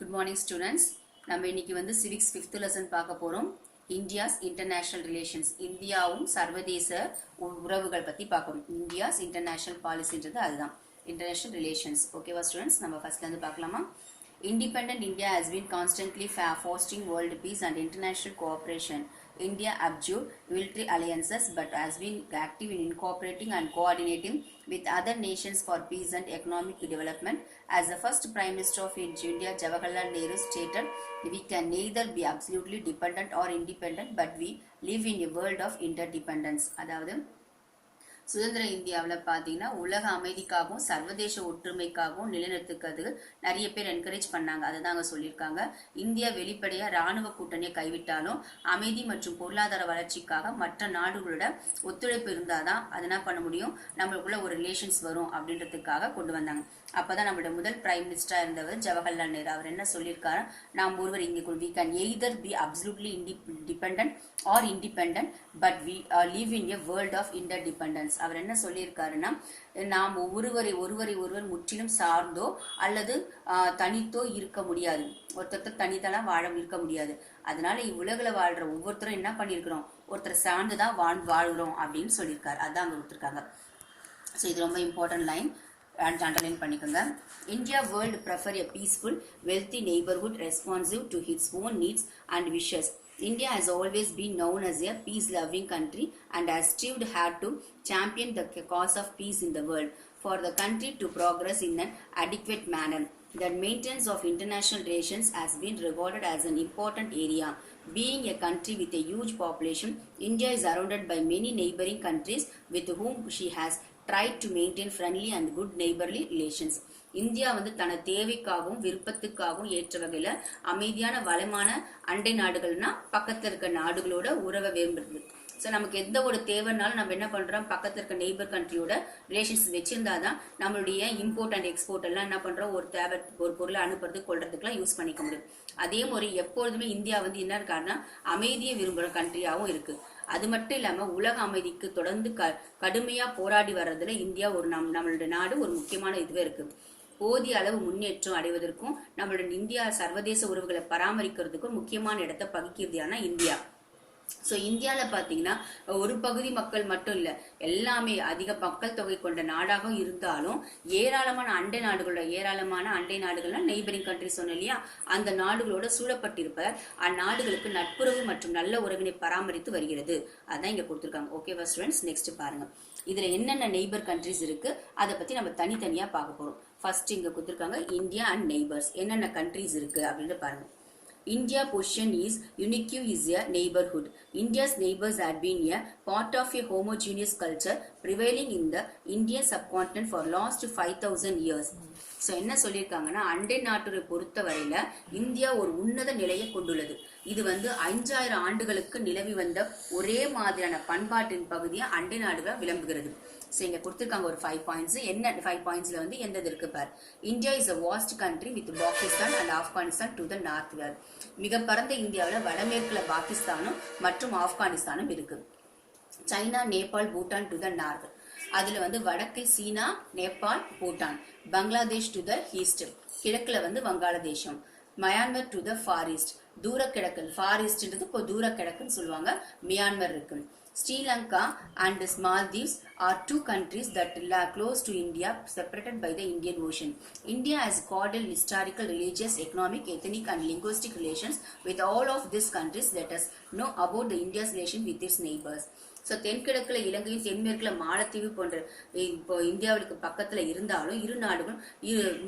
Good morning students. நம்ம இன்னைக்கு வந்து civics 5th lesson பார்க்க போறோம். India's international relations. இந்தியாவும் சர்வதேச உறவுகள் பத்தி பார்க்கணும். India's international policyன்றது அதுதான். International relations. ஓகேவா students? நம்ம ஃபர்ஸ்ட்ல இருந்து பார்க்கலாமா? Independent India has been constantly fostering world peace and international cooperation. India abjured military alliances but has been active in incorporating and coordinating with other nations for peace and economic development. As the first Prime Minister of India, Jawaharlal Nehru stated, we can neither be absolutely dependent or independent, but we live in a world of interdependence. அதாவது சுதந்திர இந்தியாவில் பார்த்தீங்கன்னா உலக அமைதிக்காகவும் சர்வதேச ஒற்றுமைக்காகவும் நிலைநிறுத்துக்கிறது நிறைய பேர் encourage பண்ணாங்க. அதை தாங்க சொல்லியிருக்காங்க. இந்தியா வெளிப்படையாக இராணுவ கூட்டணியை கைவிட்டாலும் அமைதி மற்றும் பொருளாதார வளர்ச்சிக்காக மற்ற நாடுகளோட ஒத்துழைப்பு இருந்தாதான் அதை என்ன பண்ண முடியும், நம்மளுக்குள்ள ஒரு ரிலேஷன்ஸ் வரும் அப்படின்றதுக்காக கொண்டு வந்தாங்க. அப்பதான் நம்மளோட முதல் பிரைம் மினிஸ்டரா இருந்தவர் ஜவஹர்லால் நேரு. அவர் என்ன சொல்லியிருக்காரு, நாம் ஒருவர் இங்கே we can either be absolutely dependent or independent, but we live in a world of interdependence. அவர் என்ன சொல்லியிருக்காருன்னா, நாம் ஒருவர் முற்றிலும் சார்ந்தோ அல்லது தனித்தோ இருக்க முடியாது, ஒருத்தர் தனித்தெல்லாம் இருக்க முடியாது. அதனால இவ்வுலகில் வாழ்ற ஒவ்வொருத்தரும் என்ன பண்ணிருக்கிறோம், ஒருத்தர் சார்ந்துதான் வாழ்கிறோம் அப்படின்னு சொல்லியிருக்காரு. அதான் அங்க கொடுத்துருக்காங்க. ஸோ இது ரொம்ப இம்பார்ட்டன்ட் லைன், அண்டர்லைன் பண்ணிக்கோங்க. India world prefer a peaceful, wealthy neighborhood responsive to its own needs and wishes. India has always been known as a peace-loving country and has strived hard to champion the cause of peace in the world. For the country to progress in an adequate manner, the maintenance of international relations has been regarded as an important area. Being a country with a huge population, India is surrounded by many neighboring countries with whom she has tried to maintain friendly and good neighborly relations. India வந்து தன தேவைக்காகவும் விருப்பத்துக்காகவும் ஏற்ற வகையில அமைதியான வளமான அண்டை நாடுகள்னா பக்கத்துல இருக்க நாடுகளோட உறவை விரும்புறது. ஸோ நமக்கு எந்த ஒரு தேவைனாலும் நம்ம என்ன பண்றோம், பக்கத்துல இருக்க நெய்பர் கண்ட்ரியோட ரிலேஷன்ஸ் வச்சிருந்தாதான் நம்மளுடைய இம்போர்ட் அண்ட் எக்ஸ்போர்ட் எல்லாம் என்ன பண்றோம், ஒரு பொருளை அனுப்புறது கொள்றதுக்குலாம் யூஸ் பண்ணிக்க முடியும். அதே மாதிரி எப்பொழுதுமே இந்தியா வந்து என்ன இருக்காருன்னா அமைதியை விரும்புற கண்ட்ரியாவும் இருக்கு. அது மட்டும் இல்லாம உலக அமைதிக்கு தொடர்ந்து கடுமையா போராடி வர்றதுல இந்தியா ஒரு நம்மளுடைய நாடு ஒரு முக்கியமான இதுவே இருக்கு. போதிய அளவு முன்னேற்றம் அடைவதற்கும் நம்மளுடைய இந்தியா சர்வதேச உறவுகளை பராமரிக்கிறதுக்கும் முக்கியமான இடத்தை வகிக்கிறது இந்தியா. ஸோ இந்தியாவில் பார்த்தீங்கன்னா ஒரு பகுதி மக்கள் மட்டும் இல்லை, எல்லாமே அதிக மக்கள் தொகை கொண்ட நாடாக இருந்தாலும் ஏராளமான அண்டை நாடுகள்னா நெய்பரிங் கண்ட்ரி சொன்னோம் இல்லையா, அந்த நாடுகளோட சூழப்பட்டிருப்ப அந்நாடுகளுக்கு நட்புறவு மற்றும் நல்ல உறவினை பராமரித்து வருகிறது. அதான் இங்க கொடுத்துருக்காங்க. ஓகேவா ஸ்டூடெண்ட்ஸ், நெக்ஸ்ட் பாருங்க. இதுல என்னென்ன நெய்பர் கண்ட்ரிஸ் இருக்கு அதை பத்தி நம்ம தனித்தனியா பார்க்க போறோம். ஃபர்ஸ்ட் இங்க கொடுத்துருக்காங்க இந்தியா அண்ட் நெய்பர்ஸ், என்னென்ன கண்ட்ரிஸ் இருக்கு அப்படின்னு பாருங்க. India position is unique is a neighborhood. India's neighbors had been a part of a homogeneous culture prevailing in the Indian subcontinent for last 5,000 years. So என்ன சொல்லியிருக்காங்கன்னா, அண்டை நாட்டுகளை பொறுத்த வரையில இந்தியா ஒரு உன்னத நிலையை கொண்டுள்ளது. இது வந்து 5000 ஆண்டுகளுக்கு நிலவி வந்த ஒரே மாதிரியான பண்பாட்டின் பகுதியை அண்டை நாடுகள் விளம்புகிறது. ஸோ இங்க கொடுத்துருக்காங்க ஒரு 5 பாயிண்ட்ஸ். என்ன 5 பாயிண்ட்ஸ்ல வந்து எந்த இருக்கு பார். India is a vast country with Pakistan and Afghanistan to the north. மிக பரந்த இந்தியாவில் வடமேற்குல பாகிஸ்தானும் மற்றும் ஆப்கானிஸ்தானும் இருக்கு. China, Nepal, Bhutan to the north. அதுல வந்து வடக்கில் சீனா, Nepal, Bhutan. Bangladesh to the east, கிழக்குல வந்து வங்காளதேசம். Myanmar to the far east, தூர கிழக்கு. ஃபார் ஈஸ்ட்ன்றது இப்போ தூர கிழக்குன்னு சொல்லுவாங்க. மியான்மர் இருக்கு. Sri-Lanka and Maldives are two countries that lie close to India, separated by the Indian Ocean. India has cordial historical, religious, economic, ethnic and linguistic relations with all of these countries. Let us know about the India's relation with its neighbors. So தென்கிழக்குல இலங்கையும் தென்மேற்குல மாலத்தீவு போன்ற இப்போ இந்தியாவுக்கு பக்கத்துல இருந்தாலும் இரு நாடுகளும்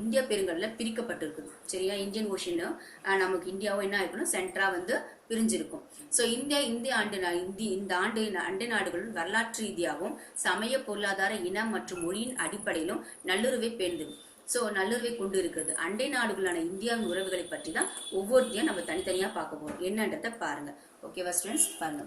இந்திய பெருங்கடல பிரிக்கப்பட்டிருக்குது. சரியா, இந்தியன் ஓஷனும் நமக்கு இந்தியாவும் என்ன இருக்கணும், சென்ட்ரா வந்து பிரிஞ்சிருக்கும். ஸோ இந்த ஆண்டு அண்டை நாடுகளும் வரலாற்று ரீதியாகவும் சமய, பொருளாதார, இனம் மற்றும் மொழியின் அடிப்படையிலும் நல்லுறவை பேர்ந்தது. ஸோ நல்லுறவை கொண்டு இருக்கிறது. அண்டை நாடுகளான இந்தியாவின் உறவுகளை பற்றி தான் ஒவ்வொருத்தையும் நம்ம தனித்தனியா பார்க்க போறோம். என்னன்றதை பாருங்க. ஓகேவா ஸ்டூடெண்ட்ஸ், பாருங்க.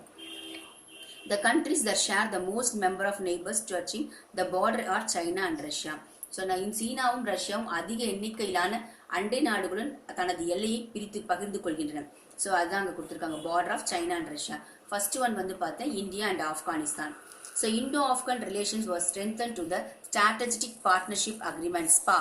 The countries that share the most number of neighbors touching the border are China and Russia. So சீனாவும் ரஷ்யாவும் அதிக எண்ணிக்கையிலான அண்டை நாடுகளுடன் தனது எல்லையை பகிர்ந்து கொள்கின்றன. ஸோ அதுதான் அங்கே கொடுத்துருக்காங்க, border of China and Russia. First one வந்து பார்த்தா India and Afghanistan. So Indo Afghan relations was strengthen to the strategic partnership agreement SPA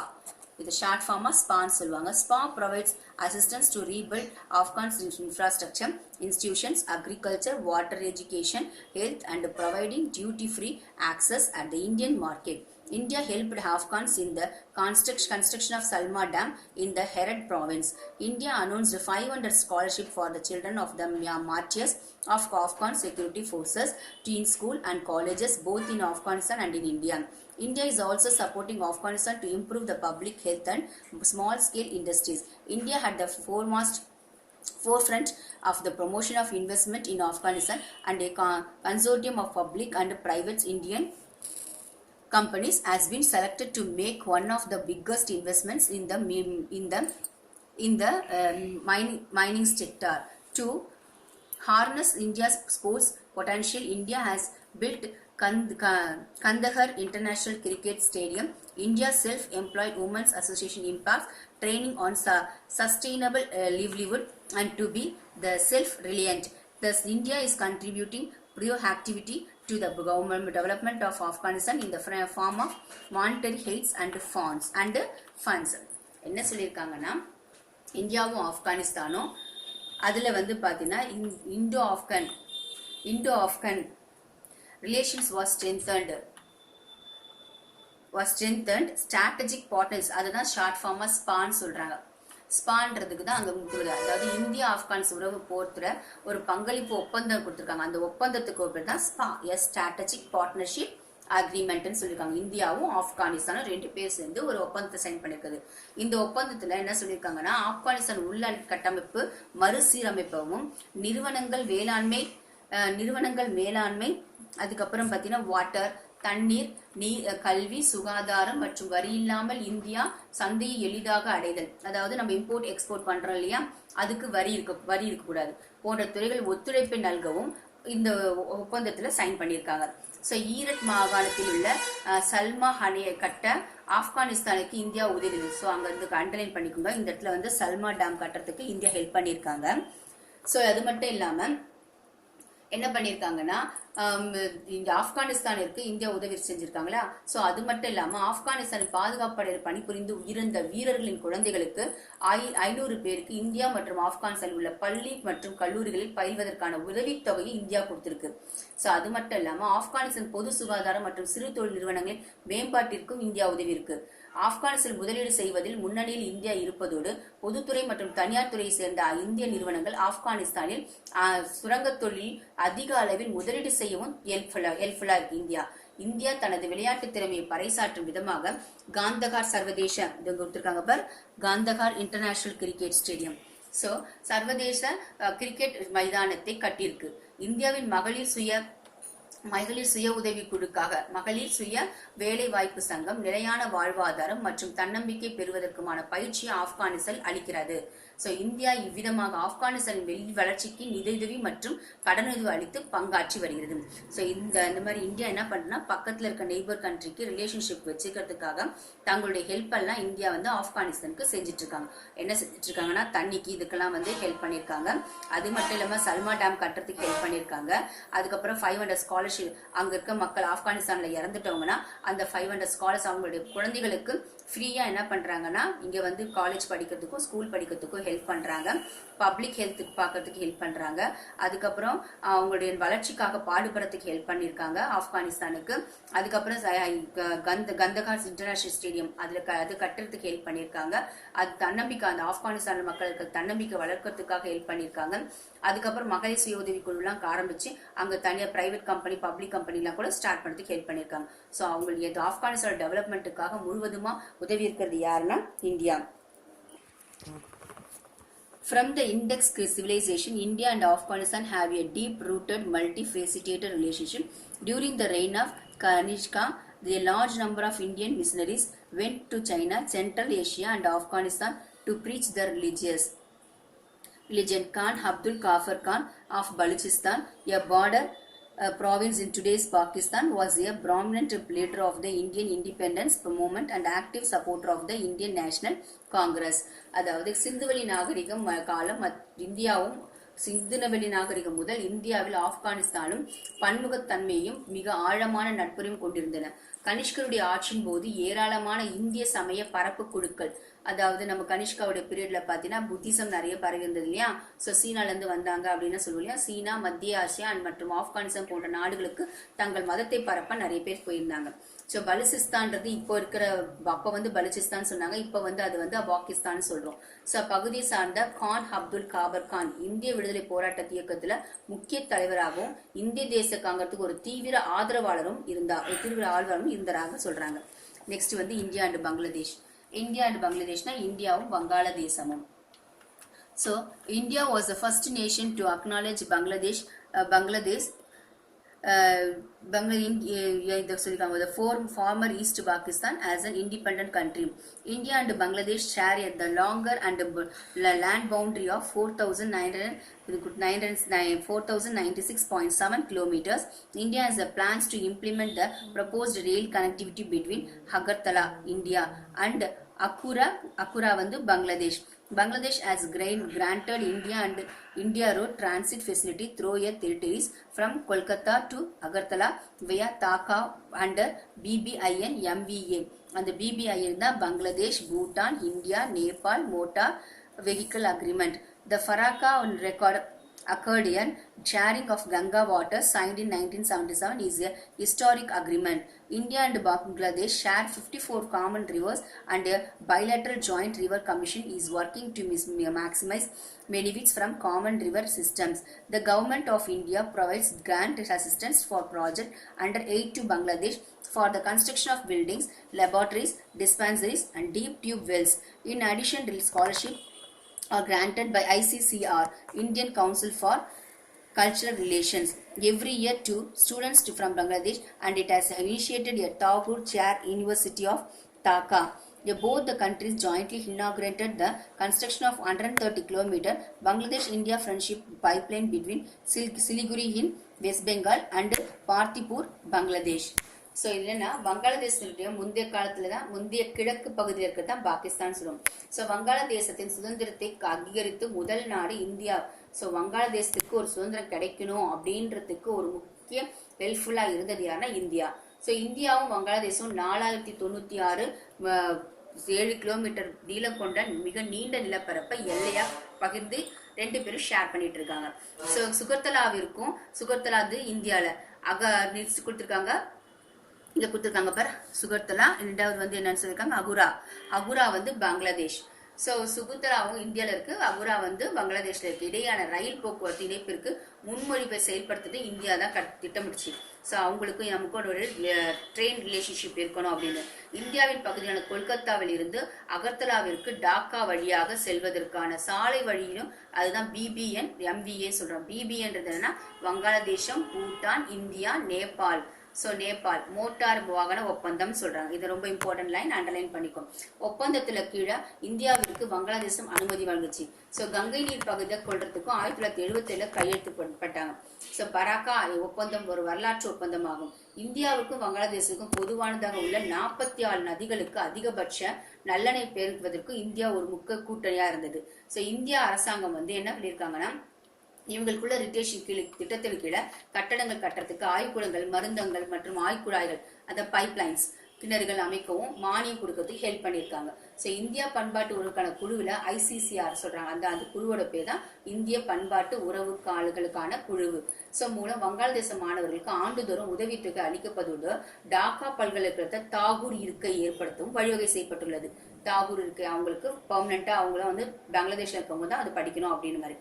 இது ஷார்ட் ஃபார்மா ஸ்பான்னு சொல்லுவாங்க. SPA provides assistance to rebuild Afghans infrastructure, institutions, agriculture, water, education, health and providing duty-free access at the Indian market. India helped Afghans in the construction of Salma Dam in the Herat province. India announced 500 scholarship for the children of the martyrs of Afghan security forces in school and colleges both in Afghanistan and in India. India is also supporting Afghanistan to improve the public health and small-scale industries. India had the forefront of the promotion of investment in Afghanistan and a consortium of public and private Indian companies has been selected to make one of the biggest investments in the mining sector. To harness India's sports potential, India has built Kandahar International Cricket Stadium. India's self-employed women's association impacts training on sustainable livelihood and to be the self-reliant. Thus, India is contributing proactivity to the government development of Afghanistan in the form of monetary aids and funds. என்ன சொல்லியிருக்காங்கன்னா, இந்தியாவும் ஆப்கானிஸ்தானும் அதில் வந்து பார்த்தீங்கன்னா Indo Afghan relations was strengthened strategic partners. அதுதான் short ஃபார்மா ஸ்பான்னு சொல்றாங்க. ஸ்பான்றதுக்கு தான் அங்க முக்கியம். அதாவது இந்தியா ஆப்கான்ஸ் உறவு போர்த்துல ஒரு பங்களிப்பு ஒப்பந்தம் கொடுத்திருக்காங்க. அந்த ஒப்பந்தத்துக்கு பேர் தான் ஸ்பா, ஸ்ட்ராட்டஜிக் பார்ட்னர்ஷிப் அக்ரிமெண்ட்னு சொல்லியிருக்காங்க. இந்தியாவும் ஆப்கானிஸ்தானும் 2 பேர் சேர்ந்து ஒரு ஒப்பந்தத்தை சைன் பண்ணிருக்குது. இந்த ஒப்பந்தத்துல என்ன சொல்லியிருக்காங்கன்னா, ஆப்கானிஸ்தான் உள்ள கட்டமைப்பு மறுசீரமைப்பவும், நிறுவனங்கள் மேலாண்மை, அதுக்கப்புறம் பார்த்தீங்கன்னா வாட்டர், தண்ணீர், கல்வி, சுகாதாரம் மற்றும் வரி இல்லாமல் இந்தியா சந்தையை எளிதாக அடைதல், அதாவது நம்ம இம்போர்ட் எக்ஸ்போர்ட் பண்றோம் இல்லையா, அதுக்கு வரி இருக்கக்கூடாது போன்ற துறைகள் ஒத்துழைப்பை நல்கவும் இந்த ஒப்பந்தத்துல சைன் பண்ணியிருக்காங்க. ஸோ ஈரட் மாகாணத்தில் உள்ள சல்மா அணையை கட்ட ஆப்கானிஸ்தானுக்கு இந்தியா உதவி. ஸோ அங்க இருந்து அண்டர்லைன் பண்ணிக்கோங்க, இந்த இடத்துல வந்து சல்மா டேம் கட்டுறதுக்கு இந்தியா ஹெல்ப் பண்ணியிருக்காங்க. ஸோ அது மட்டும் இல்லாம என்ன பண்ணியிருக்காங்கன்னா, இந்த ஆப்கானிஸ்தானிற்கு இந்தியா உதவி செஞ்சிருக்காங்களா. ஸோ அது மட்டும் இல்லாம ஆப்கானிஸ்தானில் பாதுகாப்பு படையில் பணிபுரிந்து உயிரிழந்த வீரர்களின் குழந்தைகளுக்கு 500 பேருக்கு இந்தியா மற்றும் ஆப்கானிஸ்தானில் உள்ள பள்ளி மற்றும் கல்லூரிகளில் பயில்வதற்கான உதவித்தொகையை இந்தியா கொடுத்திருக்கு. ஸோ அது மட்டும் இல்லாம ஆப்கானிஸ்தான் பொது சுகாதாரம் மற்றும் சிறு தொழில் நிறுவனங்களின் மேம்பாட்டிற்கும் இந்தியா உதவி இருக்கு. ஆப்கானிஸ்தான் முதலீடு செய்வதில் முன்னணியில் இந்தியா இருப்பதோடு பொதுத்துறை மற்றும் தனியார் துறையை சேர்ந்த இந்திய நிறுவனங்கள் ஆப்கானிஸ்தானில் சுரங்க தொழில் அதிக அளவில் முதலீடு செய்யவும் ஹெல்ப்ஃபுல்லா இருக்கு. இந்தியா தனது விளையாட்டு திறமையை பறைசாற்றும் விதமாக காந்தகார் சர்வதேச கொடுத்திருக்காங்க பார், Kandahar international cricket stadium. So சர்வதேச கிரிக்கெட் மைதானத்தை கட்டியிருக்கு. இந்தியாவின் மகளிர் சுய உதவி குழுக்காக மகளிர் சுய வேலை வாய்ப்பு சங்கம் நிலையான வாழ்வாதாரம் மற்றும் தன்னம்பிக்கை பெறுவதற்குமான பயிற்சியை ஆப்கானிஸ்தான் அளிக்கிறது. சோ இந்தியா இவ்விதமாக ஆப்கானிஸ்தானின் வளர்ச்சிக்கு நிதியுதவி மற்றும் கடனுதவி அளித்து பங்காற்றி வருகிறது. சோ இந்த மாதிரி இந்தியா என்ன பண்ணுன்னா, பக்கத்துல இருக்க நெய்பர் கண்ட்ரிக்கு ரிலேஷன்ஷிப் வச்சுக்கிறதுக்காக தங்களுடைய ஹெல்ப் எல்லாம் இந்தியா வந்து ஆப்கானிஸ்தானுக்கு செஞ்சுட்டு இருக்காங்க. என்ன செஞ்சுட்டு இருக்காங்கன்னா, தண்ணிக்கு இதுக்கெல்லாம் வந்து ஹெல்ப் பண்ணிருக்காங்க. அது மட்டும் இல்லாம சல்மா டேம் கட்டுறதுக்கு ஹெல்ப் பண்ணிருக்காங்க. அதுக்கப்புறம் 500 ஸ்காலர்ஷிப், அங்க இருக்க மக்கள் ஆப்கானிஸ்தான்ல இறந்துட்டவங்கன்னா அந்த 500 ஸ்காலர்ஸ் அவங்களுடைய குழந்தைகளுக்கு ஃப்ரீயா என்ன பண்றாங்கன்னா, இங்க வந்து காலேஜ் படிக்கிறதுக்கும் ஸ்கூல் படிக்கிறதுக்கும் ஹெல்ப் பண்றாங்க. பப்ளிக் ஹெல்த்துக்கு பாக்கிறதுக்கு ஹெல்ப் பண்றாங்க. அதுக்கப்புறம் அவங்களுடைய வளர்ச்சிக்காக பாடுபடுறதுக்கு ஹெல்ப் பண்ணிருக்காங்க ஆப்கானிஸ்தானுக்கு. அதுக்கப்புறம் கந்தகார் இன்டர்நேஷனல் ஸ்டேடியம் அது கட்டுறதுக்கு ஹெல்ப் பண்ணிருக்காங்க. அது தன்னம்பிக்கை, அந்த ஆப்கானிஸ்தான் மக்களுக்கு தன்னம்பிக்கை வளர்க்கறதுக்காக ஹெல்ப் பண்ணிருக்காங்க. அதுக்கப்புறம் மகளிர் சுய உதவி குழு எல்லாம் ஆரம்பிச்சு அங்க தனியா பிரைவேட் கம்பெனி, பப்ளிக் கம்பெனி எல்லாம் கூட ஸ்டார்ட் பண்றதுக்கு ஹெல்ப் பண்ணிருக்காங்க. சோ அவங்களுக்கு ஆப்கானிஸ்தான் டெவலப்மெண்ட்டுக்காக முழுவதுமா உதவி இருக்கிறது யாருன்னா India. From the Indus civilization, India and Afghanistan have a deep-rooted, multifaceted relationship. During the reign of Kanishka, a large number of Indian missionaries went to China, Central Asia, and Afghanistan to preach their religion. Khan Abdul Ghaffar Khan of Balochistan, a border province in today's Pakistan, was a prominent leader of the Indian independence movement and active supporter of the Indian National Congress. அதாவது சிந்துவெளி நாகரிகம் காலம் இந்தியாவும் சிந்துநவெளி நாகரிகம் முதல் இந்தியாவில் ஆப்கானிஸ்தானும் பன்முகத்தன்மையும் மிக ஆழமான நட்புறவும் கொண்டிருந்தன. கனிஷ்கருடைய ஆட்சியின் போது ஏராளமான இந்திய சமய பரப்பு குழுக்கள், அதாவது நம்ம கனிஷ்காவுடைய பீரியட்ல பாத்தீங்கன்னா புத்திசம் நிறைய பரவி இருந்தது இல்லையா. சோ சீனால இருந்து வந்தாங்க அப்படின்னு சொல்லுவோம் இல்லையா. சீனா, மத்திய ஆசியா மற்றும் ஆப்கானிஸ்தான் போன்ற நாடுகளுக்கு தங்கள் மதத்தை பரப்ப நிறைய பேர் போயிருந்தாங்க. சோ பலுசிஸ்தான்றது இப்போ இருக்கிற, அப்ப வந்து பலுச்சிஸ்தான் சொன்னாங்க, இப்ப வந்து அது வந்து பாகிஸ்தான் சொல்றோம். சோ பகுதியை சார்ந்த கான் அப்துல் காபர் கான் இந்திய விடுதலை போராட்ட இயக்கத்துல முக்கிய தலைவராகவும் இந்திய தேச காங்கிரத்துக்கு ஒரு தீவிர ஆதரவாளரும் இருந்ததாக சொல்றாங்க. நெக்ஸ்ட் வந்து India and Bangladesh. India and பங்களாதேஷ்னா இந்தியாவும் வங்காளதேசமும். So India was the first nation to acknowledge Bangladesh the former East Pakistan as an independent country. India and Bangladesh share the longer and land boundary of 4,096.7 kilometers. India has plans to implement the proposed rail connectivity between Agartala, India and Akura வந்து Bangladesh. Bangladesh has granted India road transit facility through a territories from Kolkata to Agartala via Dhaka under BBIN MVA. And the BBIN the Bangladesh, Bhutan, India, Nepal Motor Vehicle Agreement. The Faraka record accordion sharing of Ganga water signed in 1977 is a historic agreement. India and Bangladesh share 54 common rivers and a bilateral joint river commission is working to maximize benefits from common river systems. The government of India provides grant assistance for project under aid to Bangladesh for the construction of buildings, laboratories, dispensaries and deep tube wells. In addition, scholarship are granted by ICCR, Indian Council for Cultural Relations, every year to students from Bangladesh, and it has initiated a Tagore Chair University of Dhaka. Both the countries jointly inaugurated the construction of 130 km Bangladesh-India friendship pipeline between Siliguri in West Bengal and Partipur, Bangladesh. So இல்லைன்னா வங்காளதேசத்துடைய முந்தைய காலத்துல தான் முந்தைய கிழக்கு பகுதியில் இருக்கிறதான் பாகிஸ்தான் சொல்லுவோம். So வங்காளதேசத்தின் சுதந்திரத்தை அங்கீகரித்து முதல் நாடு இந்தியா. ஸோ வங்காளதேசத்துக்கு ஒரு சுதந்திரம் கிடைக்கணும் அப்படின்றதுக்கு ஒரு முக்கிய ஹெல்ப்ஃபுல்லா இருந்தது யாருன்னா இந்தியா. ஸோ இந்தியாவும் வங்காளதேசம் 4096 கிலோமீட்டர் நீளம் கொண்ட மிக நீண்ட நிலப்பரப்பை எல்லையா பகிர்ந்து ரெண்டு பேரும் ஷேர் பண்ணிட்டு இருக்காங்க. ஸோ சுகர்தலாவிற்கும் சுகர்தலா இந்தியால கொடுத்திருக்காங்க. இங்க கொடுத்துருக்காங்க பார் சுகர்தலா. ரெண்டாவது வந்து என்னன்னு சொல்லியிருக்காங்க அகுரா வந்து பங்களாதேஷ். ஸோ சுகுர்தலாவும் இந்தியால இருக்கு, அகுரா வந்து பங்களாதேஷ்ல இருக்கு. இடையான ரயில் போக்குவரத்து இணைப்பிற்கு முன்மொழிவை செயல்படுத்துறது இந்தியா தான் திட்டமிடுச்சு. ஸோ அவங்களுக்கும் நமக்கும் ஒரு ட்ரெயின் ரிலேஷன்ஷிப் இருக்கணும் அப்படின்னு. இந்தியாவின் பகுதியான கொல்கத்தாவில் இருந்து அகர்தலாவிற்கு டாக்கா வழியாக செல்வதற்கான சாலை வழியிலும் அதுதான் BBN MVA சொல்றோம். BBNன்றது என்னன்னா வங்காளதேசம், Bhutan, India, Nepal. So Nepal motor வாகன ஒப்பந்தம் சொல்றாங்க. இது ரொம்ப இம்பார்ட்டன்ட் லைன், அண்டர்லைன் பண்ணிக்கும். ஒப்பந்தத்துல கீழே இந்தியாவிற்கு வங்காளதேசம் அனுமதி வழங்குச்சு. ஸோ கங்கை நீர் பகுதியை கொள்றதுக்கும் 1977 கையெழுத்துப்பட்டாங்க. ஸோ பராக்கா ஒப்பந்தம் ஒரு வரலாற்று ஒப்பந்தம் ஆகும். இந்தியாவுக்கும் வங்காளதேசத்துக்கும் பொதுவானதாக உள்ள 44 நதிகளுக்கு அதிகபட்ச நல்லெண்ணெய் பெருக்குவதற்கு இந்தியா ஒரு முக்கிய கூட்டணியா இருந்தது. ஸோ இந்தியா அரசாங்கம் வந்து என்ன பண்ணியிருக்காங்கன்னா, இவங்களுக்குள்ள ரிட்டேஷன் திட்டத்தின் கீழே கட்டடங்கள் கட்டுறதுக்கு ஆய்வுக்கூடங்கள், மருந்தங்கள் மற்றும் ஆய்குழாய்கள், அந்த பைப்லைன்ஸ் கிணறுகள் அமைக்கவும் மானியம் கொடுக்கறதுக்கு ஹெல்ப் பண்ணியிருக்காங்க. ஸோ இந்தியா பண்பாட்டு உறவுக்கான குழுவில் ICCR சொல்றாங்க. அந்த குழுவோட பேர் தான் இந்திய பண்பாட்டு உறவுகளுக்கான குழு. ஸோ மூலம் வங்காளதேச மாணவர்களுக்கு ஆண்டுதோறும் உதவித்தொகை அளிக்கப்படுவது டாக்கா பல்கலைக்கழகத்தை தாகூர் இருக்கை ஏற்படுத்தவும் வழிவகை செய்யப்பட்டுள்ளது. தாகூர் இருக்கை அவங்களுக்கு பெர்மனண்டா அவங்களும் வந்து பங்களாதேஷ்ல இருக்கவங்க தான் அது படிக்கணும் அப்படின்னு மாதிரி.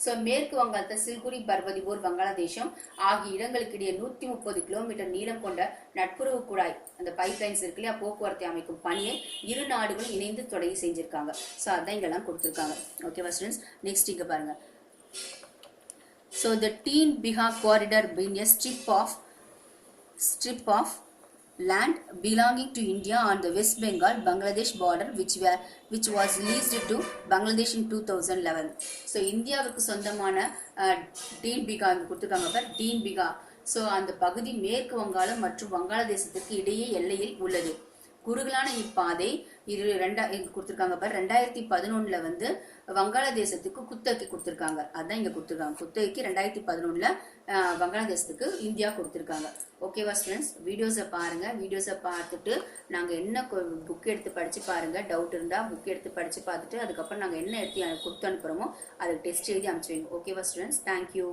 ஸோ மேற்கு வங்காளத்தை சில்குரி, பர்வதிபூர், வங்காளதேசம் ஆகிய இடங்களுக்கு இடையே 130 கிலோமீட்டர் நீளம் கொண்ட நட்புறவு குழாய், அந்த பைப்லைன்ஸ் இருக்கு இல்லையா, போக்குவரத்தை அமைக்கும் பணியை இரு நாடுகளும் இணைந்து தொடங்கி செஞ்சிருக்காங்க. ஸோ அதான் இங்கெல்லாம் கொடுத்துருக்காங்க. ஓகேவா ஸ்டூடெண்ட்ஸ், நெக்ஸ்ட் இங்க பாருங்க. So the Teen Bigha corridor been a strip of land belonging to India on the West Bengal Bangladesh border which was leased to Bangladesh in 2011. So இந்தியாவுக்கு சொந்தமான டீன் பிகா கொடுத்துருக்காங்க பார், டீன் பிகா. ஸோ அந்த பகுதி மேற்கு வங்காளம் மற்றும் வங்காளதேசத்துக்கு இடையே எல்லையில் உள்ளது. குறுகலான இப்பாதை கொடுத்துருக்காங்க பாரு. 2011 வந்து வங்காளதேசத்துக்கு குத்தகைக்கு கொடுத்துருக்காங்க. அதான் இங்க கொடுத்துருக்காங்க. குத்தகைக்கு 2011 வங்காளதேசத்துக்கு இந்தியா கொடுத்துருக்காங்க. ஓகேவா ஸ்டூடெண்ட்ஸ், வீடியோஸை பாருங்க. வீடியோஸை பார்த்துட்டு நாங்க என்ன புக் எடுத்து படிச்சு பாருங்க. டவுட் இருந்தா புக் எடுத்து படிச்சு பார்த்துட்டு அதுக்கப்புறம் நாங்க என்ன எடுத்து கொடுத்து அனுப்புறோமோ அதை டெஸ்ட் எழுதி அனுப்பிச்சு வைங்க. ஓகேவா ஸ்டூடெண்ட்ஸ், தேங்க்யூ.